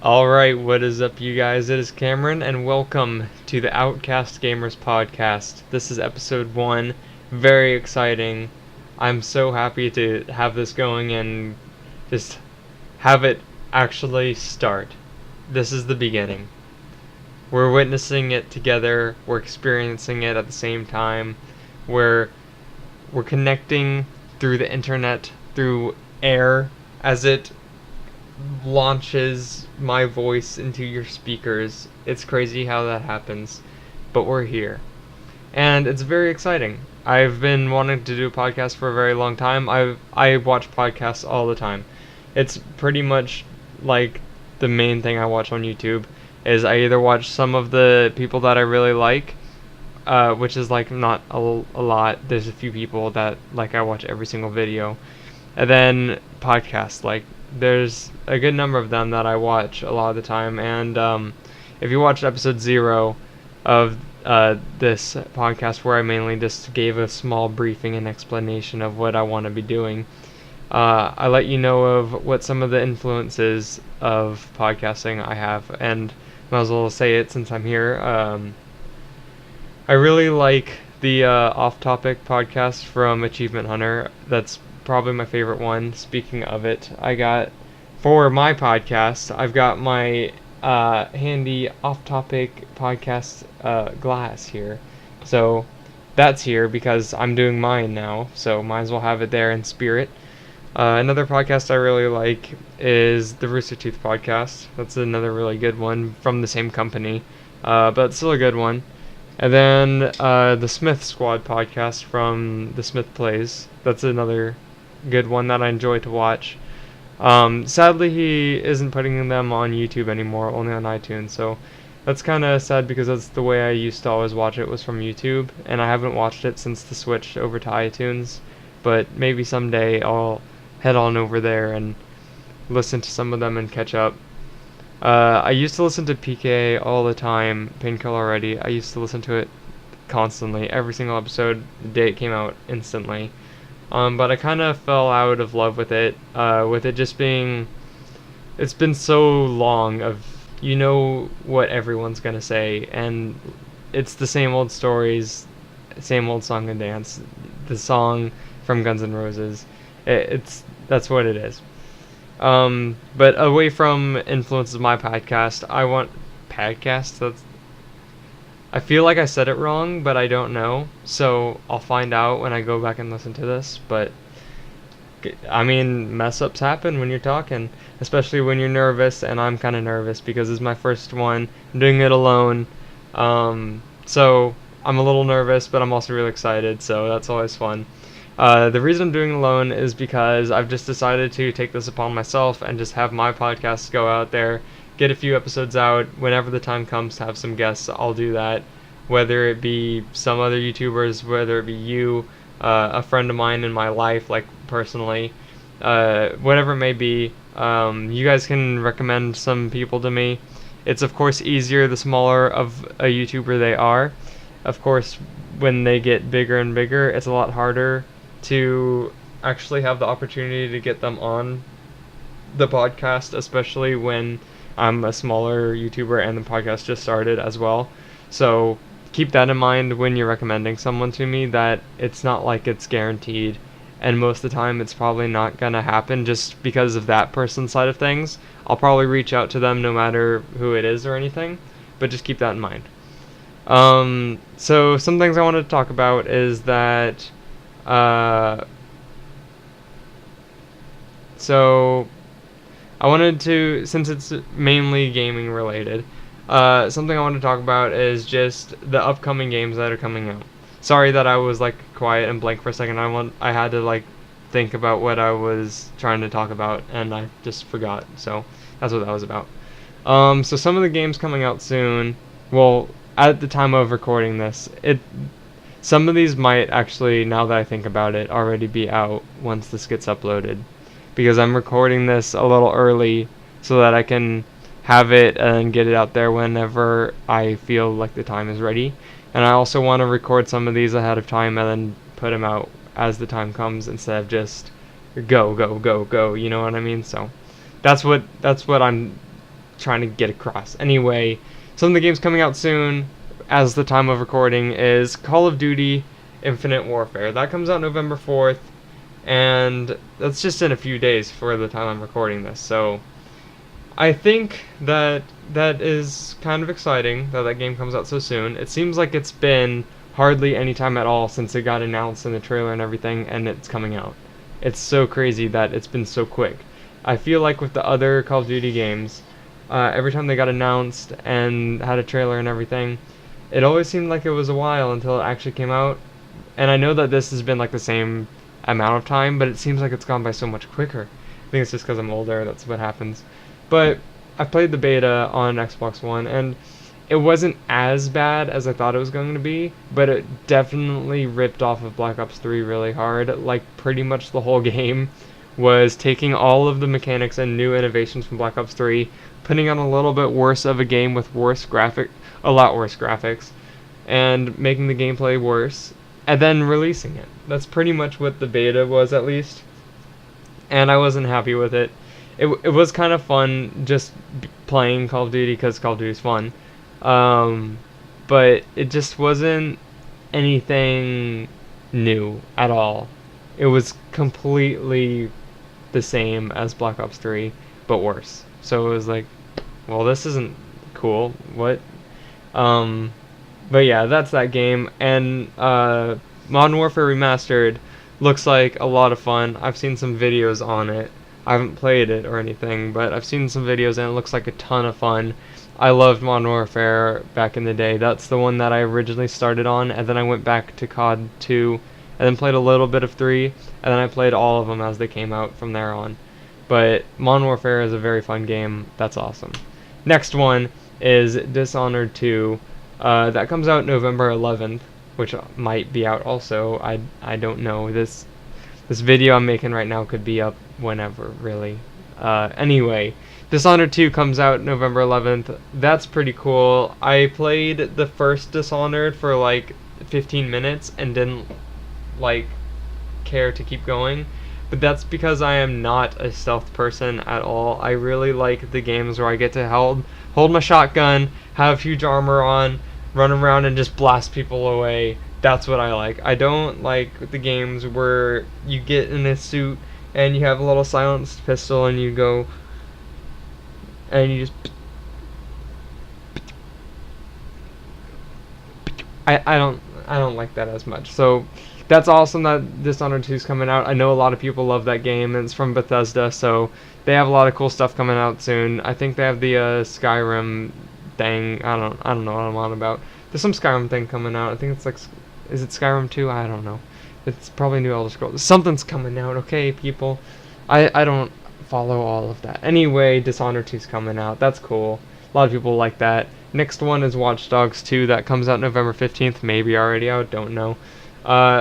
Alright, what is up, you guys? It is Cameron, and welcome to the Outcast Gamers podcast. This is episode 1. Very exciting. I'm so happy to have this going and just have it actually start. This is the beginning. We're witnessing it together, we're experiencing it at the same time, we're connecting through the internet, through air, as it launches my voice into your speakers. It's crazy how that happens, but we're here. And it's very exciting. I've been wanting to do a podcast for a very long time. I watch podcasts all the time. It's pretty much like the main thing I watch on YouTube is I either watch some of the people that I really like, which is like not a lot. There's a few people that like I watch every single video. And then podcasts, like there's a good number of them that I watch a lot of the time. And if you watched episode 0 of this podcast, where I mainly just gave a small briefing and explanation of what I want to be doing, I let you know of what some of the influences of podcasting I have, and might as well say it since I'm here. I really like the off-topic podcast from Achievement Hunter. That's probably my favorite one. Speaking of it, for my podcast, I've got my handy off-topic podcast glass here. So that's here because I'm doing mine now, so might as well have it there in spirit. Another podcast I really like is the Rooster Teeth podcast. That's another really good one from the same company, but still a good one. And then the Smith Squad podcast from The Smith Plays. That's another good one that I enjoy to watch. Sadly, he isn't putting them on YouTube anymore, only on iTunes. So that's kind of sad because that's the way I used to always watch it, was from YouTube. And I haven't watched it since the switch over to iTunes. But maybe someday I'll head on over there and listen to some of them and catch up. I used to listen to PK all the time, Painkiller Already. I used to listen to it constantly, every single episode, the day it came out, instantly. But I kind of fell out of love with it just being, it's been so long of, you know what everyone's gonna say, and it's the same old stories, same old song and dance, the song from Guns N' Roses. That's what it is. But away from influences of my podcast, I feel like I said it wrong, but I don't know, so I'll find out when I go back and listen to this. But I mean, mess ups happen when you're talking, especially when you're nervous, and I'm kind of nervous because it's my first one. I'm doing it alone, so I'm a little nervous, but I'm also really excited, so that's always fun. The reason I'm doing it alone is because I've just decided to take this upon myself and just have my podcast go out there, get a few episodes out. Whenever the time comes to have some guests, I'll do that. Whether it be some other YouTubers, whether it be you, a friend of mine in my life, like personally, whatever it may be, you guys can recommend some people to me. It's of course easier the smaller of a YouTuber they are. Of course, when they get bigger and bigger, it's a lot harder to actually have the opportunity to get them on the podcast, especially when I'm a smaller YouTuber and the podcast just started as well. So keep that in mind when you're recommending someone to me, that it's not like it's guaranteed, and most of the time it's probably not gonna happen just because of that person's side of things. I'll probably reach out to them no matter who it is or anything, but just keep that in mind. So some things I wanted to talk about is that so I wanted to, since it's mainly gaming related, something I want to talk about is just the upcoming games that are coming out. Sorry that I was like quiet and blank for a second. I had to like think about what I was trying to talk about, and I just forgot. So that's what that was about. So some of the games coming out soon. Well, at the time of recording this, some of these might actually, now that I think about it, already be out once this gets uploaded, because I'm recording this a little early so that I can have it and get it out there whenever I feel like the time is ready. And I also want to record some of these ahead of time and then put them out as the time comes, instead of just go, you know what I mean? So that's what I'm trying to get across. Anyway, some of the games coming out soon, as the time of recording, is Call of Duty Infinite Warfare. That comes out November 4th, and that's just in a few days for the time I'm recording this. So I think that is kind of exciting that game comes out so soon. It seems like it's been hardly any time at all since it got announced in the trailer and everything, and it's coming out. It's so crazy that it's been so quick. I feel like with the other Call of Duty games, every time they got announced and had a trailer and everything, it always seemed like it was a while until it actually came out. And I know that this has been like the same amount of time, but it seems like it's gone by so much quicker. I think it's just because I'm older, that's what happens. But I played the beta on Xbox One, and it wasn't as bad as I thought it was going to be, but it definitely ripped off of Black Ops 3 really hard. Like, pretty much the whole game was taking all of the mechanics and new innovations from Black Ops 3, putting on a little bit worse of a game with a lot worse graphics, and making the gameplay worse, and then releasing it. That's pretty much what the beta was, at least, and I wasn't happy with it. It was kind of fun just playing Call of Duty because Call of Duty is fun, but it just wasn't anything new at all. It was completely the same as Black Ops 3, but worse. So it was like, well, this isn't cool. What? But yeah, that's that game. And Modern Warfare Remastered looks like a lot of fun. I've seen some videos on it. I haven't played it or anything, but I've seen some videos and it looks like a ton of fun. I loved Modern Warfare back in the day. That's the one that I originally started on, and then I went back to COD 2, and then played a little bit of 3, and then I played all of them as they came out from there on. But Modern Warfare is a very fun game. That's awesome. Next one is Dishonored 2. That comes out November 11th, which might be out also. I don't know. This video I'm making right now could be up whenever, really. Anyway, Dishonored 2 comes out November 11th. That's pretty cool. I played the first Dishonored for like 15 minutes and didn't like care to keep going, but that's because I am not a stealth person at all. I really like the games where I get to hold my shotgun, have huge armor on, run around and just blast people away. That's what I like. I don't like the games where you get in a suit and you have a little silenced pistol and you go and you just I don't like that as much. So that's awesome that Dishonored 2 is coming out. I know a lot of people love that game, and it's from Bethesda, so they have a lot of cool stuff coming out soon. I think they have the Skyrim thing. I don't know what I'm on about. There's some Skyrim thing coming out. I think it's like, is it Skyrim 2? I don't know. It's probably New Elder Scrolls. Something's coming out, okay, people. I don't follow all of that. Anyway, Dishonored 2's coming out. That's cool. A lot of people like that. Next one is Watch Dogs 2. That comes out November 15th. Maybe already out. Don't know.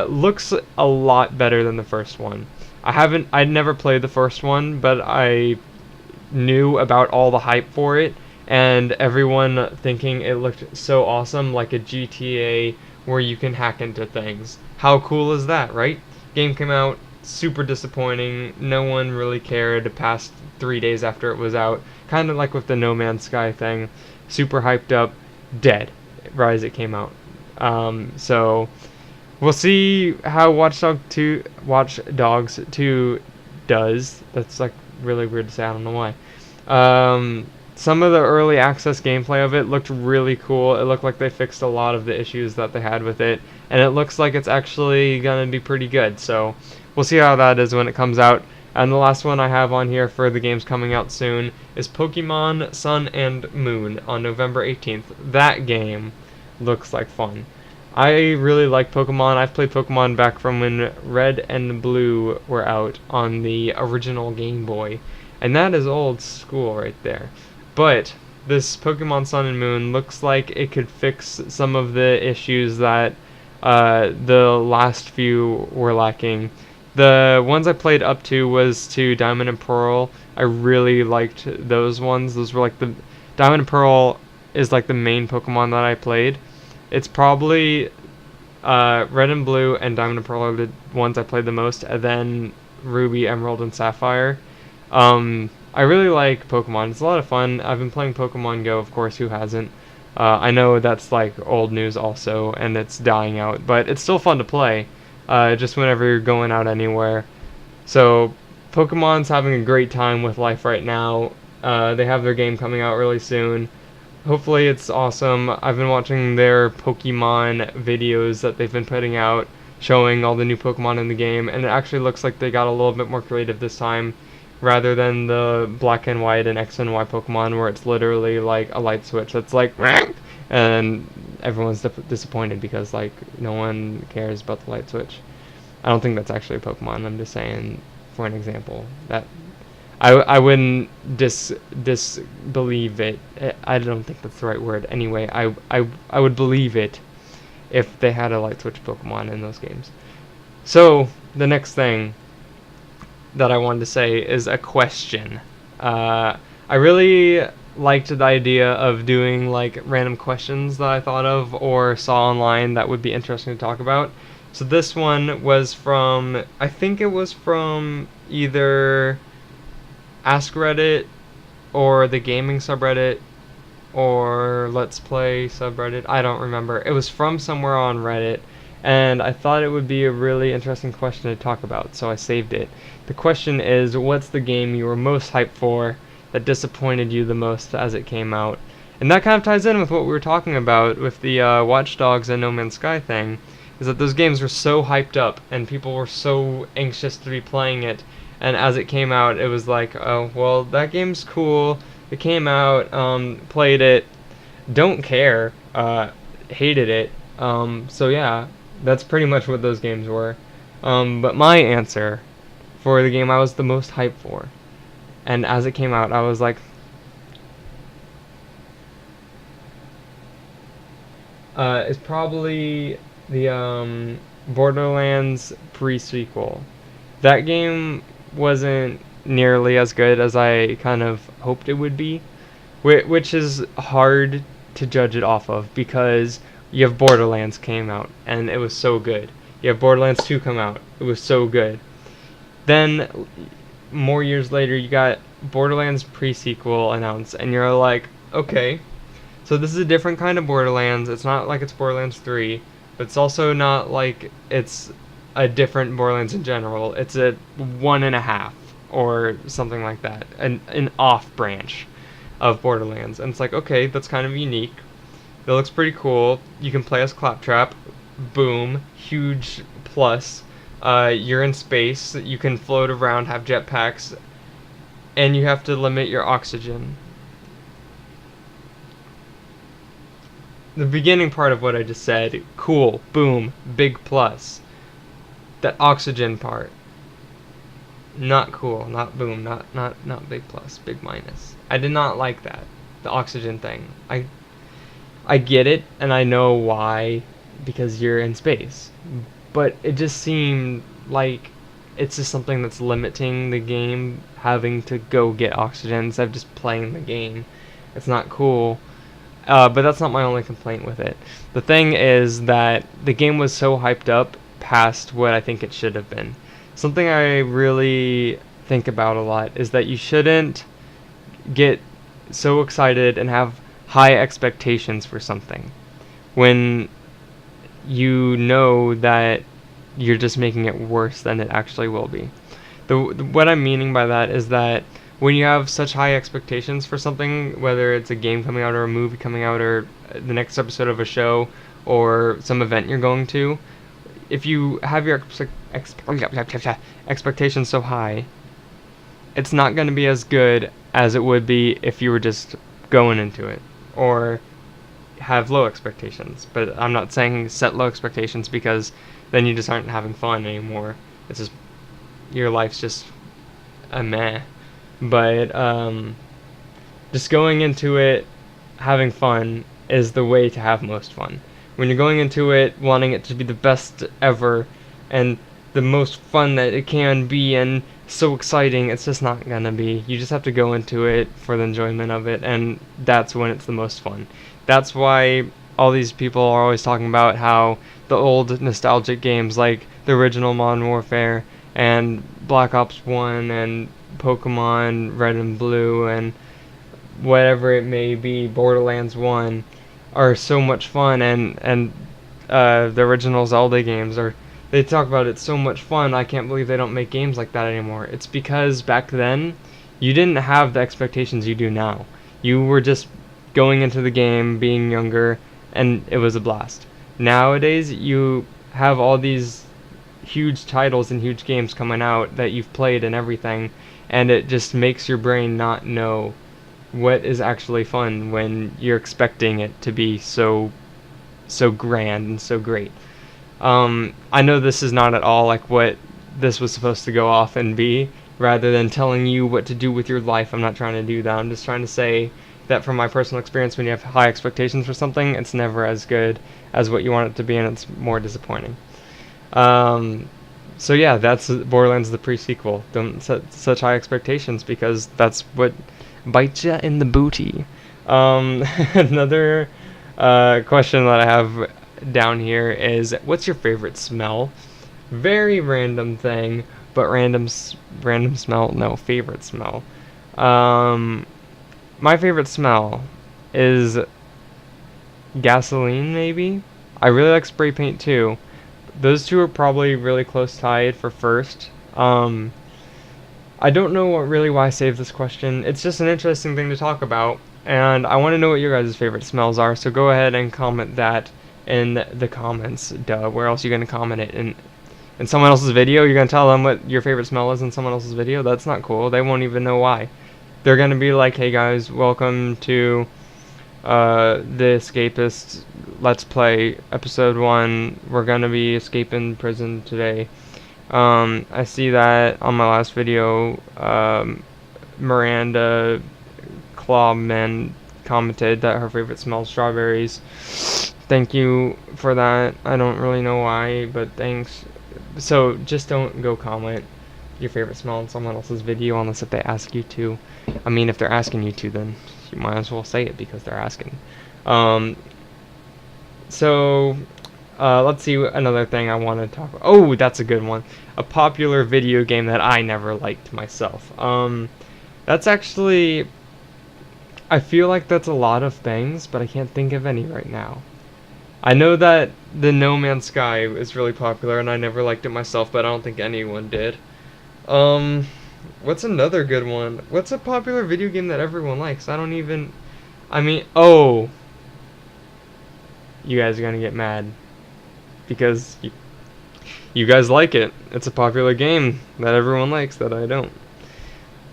Looks a lot better than the first one. I'd never played the first one, but I knew about all the hype for it, and everyone thinking it looked so awesome, like a GTA where you can hack into things. How cool is that, right? Game came out, super disappointing. No one really cared past 3 days after it was out. Kind of like with the No Man's Sky thing. Super hyped up, dead right as it came out. So we'll see how Watch Dogs 2 does. That's like really weird to say. I don't know why. Some of the early access gameplay of it looked really cool. It looked like they fixed a lot of the issues that they had with it, and it looks like it's actually gonna be pretty good. So we'll see how that is when it comes out. And the last one I have on here for the games coming out soon is Pokemon Sun and Moon on November 18th. That game looks like fun. I really like Pokemon. I've played Pokemon back from when Red and Blue were out on the original Game Boy, and that is old school right there. But this Pokemon Sun and Moon looks like it could fix some of the issues that the last few were lacking. The ones I played up to was to Diamond and Pearl. I really liked those ones. Those were like the Diamond and Pearl is like the main Pokemon that I played. It's probably Red and Blue and Diamond and Pearl are the ones I played the most, and then Ruby, Emerald, and Sapphire. I I really like Pokemon. It's a lot of fun. I've been playing Pokemon Go, of course, who hasn't? I know that's like old news also, and it's dying out, but it's still fun to play, just whenever you're going out anywhere. So, Pokemon's having a great time with life right now. They have their game coming out really soon. Hopefully it's awesome. I've been watching their Pokemon videos that they've been putting out, showing all the new Pokemon in the game, and it actually looks like they got a little bit more creative this time, rather than the black and white and X and Y Pokemon where it's literally like a light switch that's like and everyone's disappointed because like no one cares about the light switch. I don't think that's actually a Pokemon. I'm just saying for an example that I wouldn't disbelieve it. I don't think that's the right word. Anyway, I would believe it if they had a light switch Pokemon in those games. So the next thing that I wanted to say is a question. I really liked the idea of doing like random questions that I thought of or saw online that would be interesting to talk about. So this one was from, I think it was from either Ask Reddit or the gaming subreddit or Let's Play subreddit. I don't remember. It was from somewhere on Reddit, and I thought it would be a really interesting question to talk about, so I saved it. The question is, what's the game you were most hyped for that disappointed you the most as it came out? And that kind of ties in with what we were talking about with the Watch Dogs and No Man's Sky thing, is that those games were so hyped up and people were so anxious to be playing it, and as it came out it was like, oh well, that game's cool, it came out, played it, don't care, hated it, so yeah, that's pretty much what those games were. But my answer for the game I was the most hyped for, and as it came out I was like, it's probably the Borderlands pre-sequel. That game wasn't nearly as good as I kind of hoped it would be, which is hard to judge it off of because you have Borderlands came out and it was so good. You have Borderlands 2 come out, it was so good. Then more years later you got Borderlands pre-sequel announced and you're like, okay, so this is a different kind of Borderlands. It's not like it's Borderlands 3, but it's also not like it's a different Borderlands in general. It's a 1.5 or something like that, an off branch of Borderlands. And it's like, okay, that's kind of unique. It looks pretty cool. You can play as Claptrap. Boom. Huge plus. You're in space. You can float around, have jetpacks, and you have to limit your oxygen. The beginning part of what I just said, cool, boom, big plus. That oxygen part, not cool, not boom, not big plus, big minus. I did not like that, the oxygen thing. I get it, and I know why, because you're in space. But it just seemed like it's just something that's limiting the game, having to go get oxygen instead of just playing the game. It's not cool. But that's not my only complaint with it. The thing is that the game was so hyped up past what I think it should have been. Something I really think about a lot is that you shouldn't get so excited and have high expectations for something when you know that you're just making it worse than it actually will be. What I'm meaning by that is that when you have such high expectations for something, whether it's a game coming out or a movie coming out or the next episode of a show or some event you're going to, if you have your expectations so high, it's not going to be as good as it would be if you were just going into it or have low expectations. But I'm not saying set low expectations because then you just aren't having fun anymore. It's just your life's just a meh. But just going into it having fun is the way to have most fun. When you're going into it wanting it to be the best ever and the most fun that it can be and so exciting, it's just not gonna be. You just have to go into it for the enjoyment of it, and that's when it's the most fun. That's why all these people are always talking about how the old nostalgic games like the original Modern Warfare and Black Ops 1 and Pokemon Red and Blue and whatever it may be, Borderlands 1, are so much fun, and the original Zelda games are. They talk about it so much fun. I can't believe they don't make games like that anymore. It's because back then, you didn't have the expectations you do now. You were just going into the game, being younger, and it was a blast. Nowadays, you have all these huge titles and huge games coming out that you've played and everything, and it just makes your brain not know what is actually fun when you're expecting it to be so grand and so great. I know this is not at all like what this was supposed to go off and be. Rather than telling you what to do with your life, I'm not trying to do that. I'm just trying to say that from my personal experience, when you have high expectations for something, it's never as good as what you want it to be, and it's more disappointing. So yeah, that's Borderlands the pre-sequel. Don't set such high expectations, because that's what bites you in the booty. Another question that I have down here is, what's your favorite smell? Very random thing, but random smell, no, favorite smell. My favorite smell is gasoline, maybe? I really like spray paint too. Those two are probably really close tied for first. I don't know really why I saved this question. It's just an interesting thing to talk about, and I want to know what your guys' favorite smells are, so go ahead and comment that in the comments. Duh, where else are you going to comment it? In someone else's video? You're going to tell them what your favorite smell is in someone else's video? That's not cool. They won't even know why. They're going to be like, hey guys, welcome to the Escapist Let's Play episode 1. We're going to be escaping prison today. I see that on my last video, Miranda Clawman commented that her favorite smell is strawberries. Thank you for that. I don't really know why, but thanks. So just don't go comment your favorite smell in someone else's video unless if they ask you to. I mean, if they're asking you to, then you might as well say it because they're asking. Let's see, another thing I want to talk about. Oh, that's a good one. A popular video game that I never liked myself. That's actually, I feel like that's a lot of things, but I can't think of any right now. I know that the No Man's Sky is really popular, and I never liked it myself, but I don't think anyone did. What's another good one? What's a popular video game that everyone likes? Oh! You guys are gonna get mad. Because you guys like it. It's a popular game that everyone likes that I don't.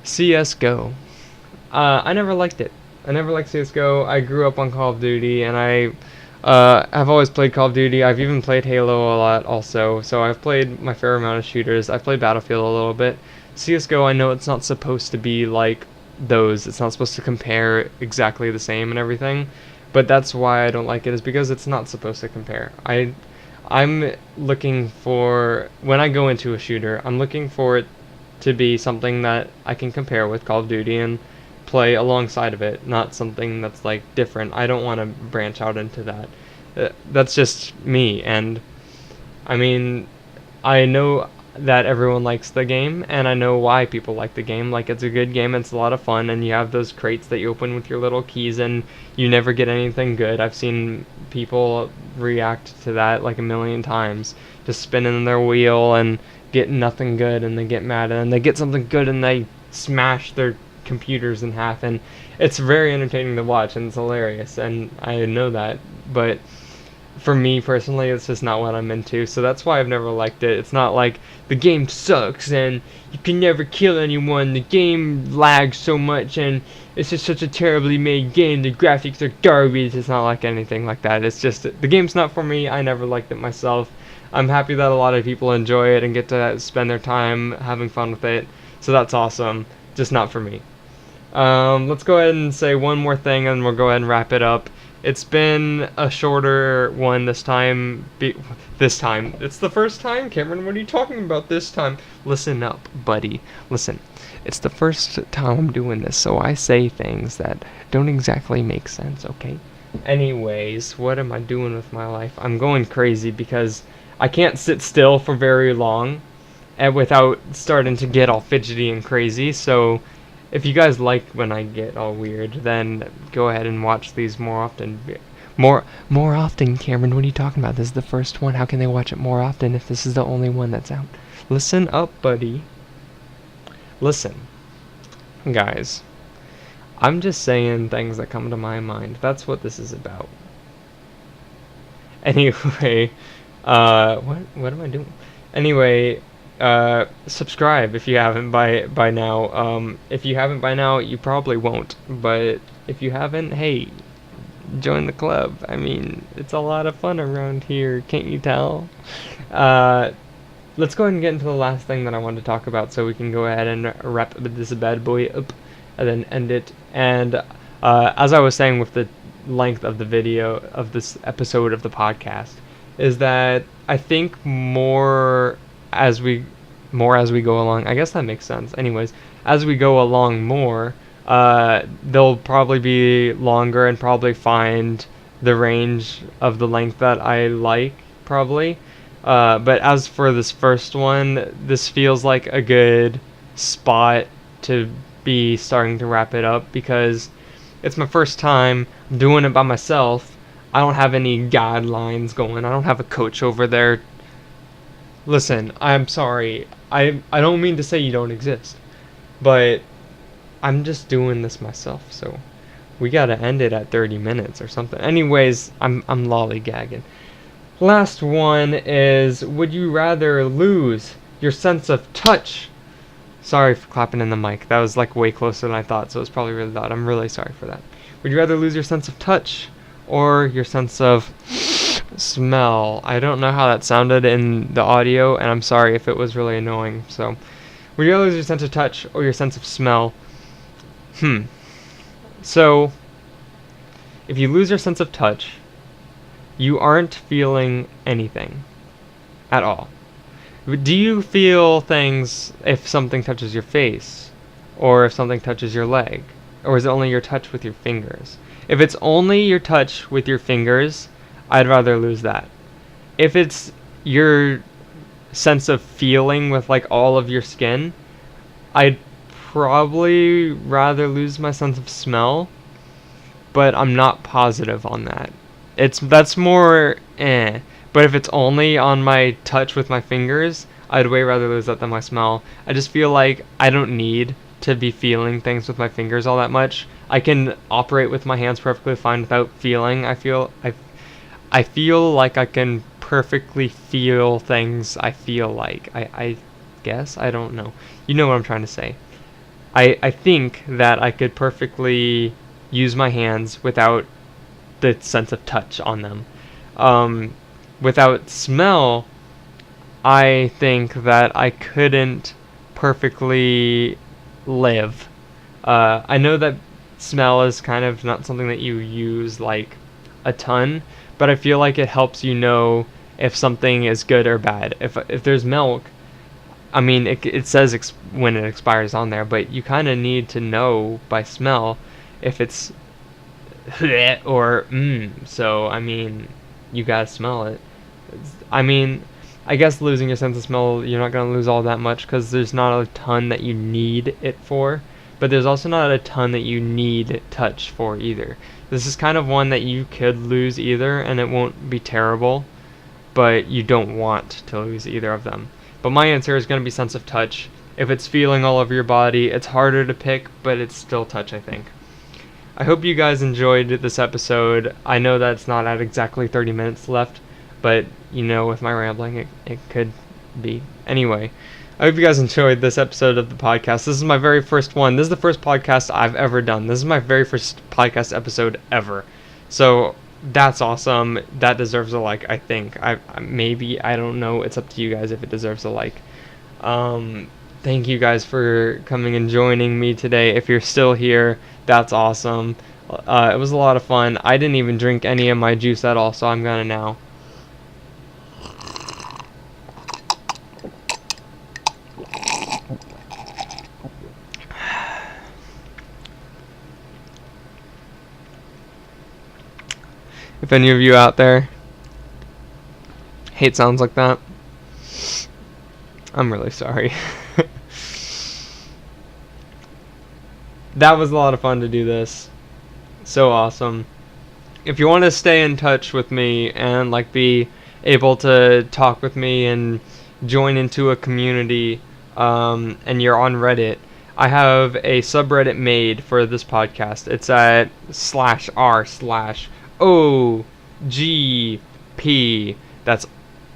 CSGO. I never liked it. I never liked CSGO. I grew up on Call of Duty, and I've always played Call of Duty. I've even played Halo a lot also, so I've played my fair amount of shooters. I've played Battlefield a little bit. CSGO, I know it's not supposed to be like those. It's not supposed to compare exactly the same and everything, but that's why I don't like it, is because it's not supposed to compare. I'm looking for, when I go into a shooter, I'm looking for it to be something that I can compare with Call of Duty and play alongside of it, not something that's like different. I don't want to branch out into that. That's just me, and I mean, I know that everyone likes the game, and I know why people like the game. Like, it's a good game, it's a lot of fun, and you have those crates that you open with your little keys, and you never get anything good. I've seen people react to that like a million times, just spinning their wheel and getting nothing good, and they get mad, and they get something good, and they smash their computers in half, and it's very entertaining to watch, and it's hilarious, and I know that, but for me personally, it's just not what I'm into, so that's why I've never liked it. It's not like the game sucks and you can never kill anyone, the game lags so much, and it's just such a terribly made game, the graphics are garbage. It's not like anything like that. It's just, the game's not for me. I never liked it myself. I'm happy that a lot of people enjoy it and get to spend their time having fun with it, so that's awesome. Just not for me. Let's go ahead and say one more thing and we'll go ahead and wrap it up. It's been a shorter one this time. This time. It's the first time? Cameron, what are you talking about this time? Listen up, buddy. Listen. It's the first time I'm doing this, so I say things that don't exactly make sense, okay? Anyways, what am I doing with my life? I'm going crazy because I can't sit still for very long. and without starting to get all fidgety and crazy. So if you guys like when I get all weird, then go ahead and watch these more often. More often, Cameron, what are you talking about? This is the first one. How can they watch it more often if this is the only one that's out? Listen up, buddy. Listen, guys. I'm just saying things that come to my mind. That's what this is about. Anyway, what am I doing? Anyway, subscribe if you haven't by now. If you haven't by now, you probably won't. But if you haven't, hey, join the club. I mean, it's a lot of fun around here, can't you tell? Let's go ahead and get into the last thing that I wanted to talk about, so we can go ahead and wrap this bad boy up, and then end it. And as I was saying with the length of the video of this episode of the podcast, is that I think more as we go along. I guess that makes sense. Anyways, as we go along more, they'll probably be longer and probably find the range of the length that I like, probably. But as for this first one, this feels like a good spot to be starting to wrap it up, because it's my first time doing it by myself. I don't have any guidelines going. I don't have a coach over there. Listen, I'm sorry. I don't mean to say you don't exist, but I'm just doing this myself, so we gotta end it at 30 minutes or something. Anyways, I'm lollygagging. Last one is, would you rather lose your sense of touch? Sorry for clapping in the mic. That was like way closer than I thought, so it's probably really loud. I'm really sorry for that. Would you rather lose your sense of touch or your sense of smell? I don't know how that sounded in the audio, and I'm sorry if it was really annoying. So, would you rather lose your sense of touch or your sense of smell? So, if you lose your sense of touch, you aren't feeling anything at all. Do you feel things if something touches your face, or if something touches your leg, or is it only your touch with your fingers? If it's only your touch with your fingers, I'd rather lose that. If it's your sense of feeling with like all of your skin, I'd probably rather lose my sense of smell, but I'm not positive on that. That's more but if it's only on my touch with my fingers, I'd way rather lose that than my smell. I just feel like I don't need to be feeling things with my fingers all that much. I can operate with my hands perfectly fine without feeling. I feel like I can perfectly feel things. I feel like I guess, I don't know. You know what I'm trying to say. I think that I could perfectly use my hands without the sense of touch on them. Without smell, I think that I couldn't perfectly live. I know that smell is kind of not something that you use like a ton, but I feel like it helps you know if something is good or bad. If there's milk, I mean, it says when it expires on there, but you kind of need to know by smell if it's or so I mean, you gotta smell it. I mean, I guess losing your sense of smell, you're not gonna lose all that much, because there's not a ton that you need it for, but there's also not a ton that you need touch for either. This is kind of one that you could lose either, and it won't be terrible, but you don't want to lose either of them. But my answer is gonna be sense of touch. If it's feeling all over your body, it's harder to pick, but it's still touch, I think. I hope you guys enjoyed this episode. I know that it's not at exactly 30 minutes left, but, you know, with my rambling, it could be. Anyway, I hope you guys enjoyed this episode of the podcast. This is my very first one. This is the first podcast I've ever done. This is my very first podcast episode ever. So, that's awesome. That deserves a like, I think. Maybe, I don't know. It's up to you guys if it deserves a like. Thank you guys for coming and joining me today. If you're still here, that's awesome. It was a lot of fun. I didn't even drink any of my juice at all, so I'm gonna now. If any of you out there hate sounds like that, I'm really sorry. That was a lot of fun to do this. So awesome. If you want to stay in touch with me and like be able to talk with me and join into a community, and you're on Reddit, I have a subreddit made for this podcast. It's at /r/OGP. That's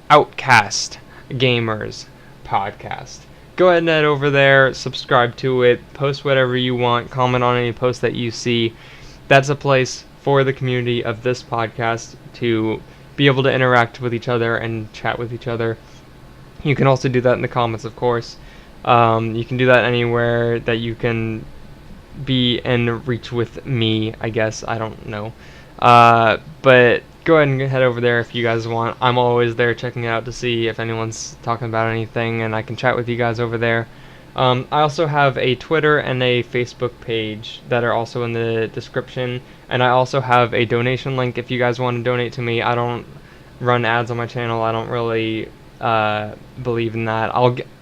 Outcast Gamers Podcast. Go ahead and head over there, subscribe to it, post whatever you want, comment on any post that you see. That's a place for the community of this podcast to be able to interact with each other and chat with each other. You can also do that in the comments, of course. You can do that anywhere that you can be in reach with me, I guess. I don't know. But go ahead and head over there if you guys want. I'm always there checking it out to see if anyone's talking about anything, and I can chat with you guys over there. I also have a Twitter and a Facebook page that are also in the description, and I also have a donation link if you guys want to donate to me. I don't run ads on my channel. I don't really believe in that.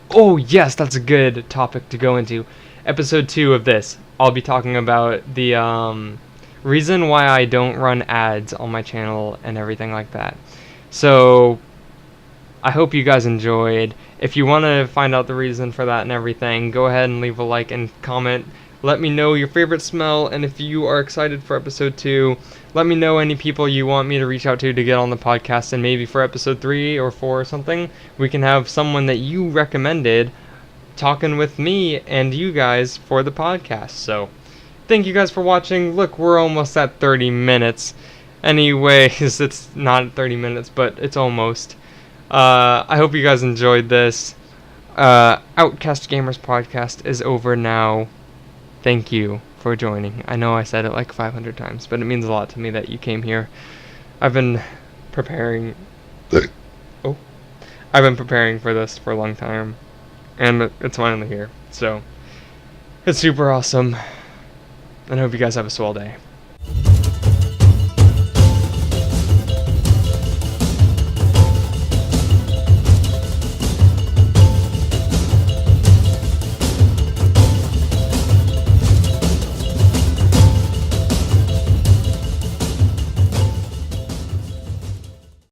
Oh yes, that's a good topic to go into. Episode 2 of this, I'll be talking about the reason why I don't run ads on my channel and everything like that. So I hope you guys enjoyed. If you want to find out the reason for that and everything, go ahead and leave a like and comment. Let me know your favorite smell, and if you are excited for episode 2, let me know any people you want me to reach out to get on the podcast, and maybe for episode 3 or 4 or something, we can have someone that you recommended talking with me and you guys for the podcast. So thank you guys for watching. Look, we're almost at 30 minutes. Anyways, it's not 30 minutes, but it's almost. I hope you guys enjoyed this. Outcast Gamers Podcast is over now. Thank you for joining. I know I said it like 500 times, but it means a lot to me that you came here. I've been preparing... I've been preparing for this for a long time, and it's finally here. So, it's super awesome. And I hope you guys have a swell day.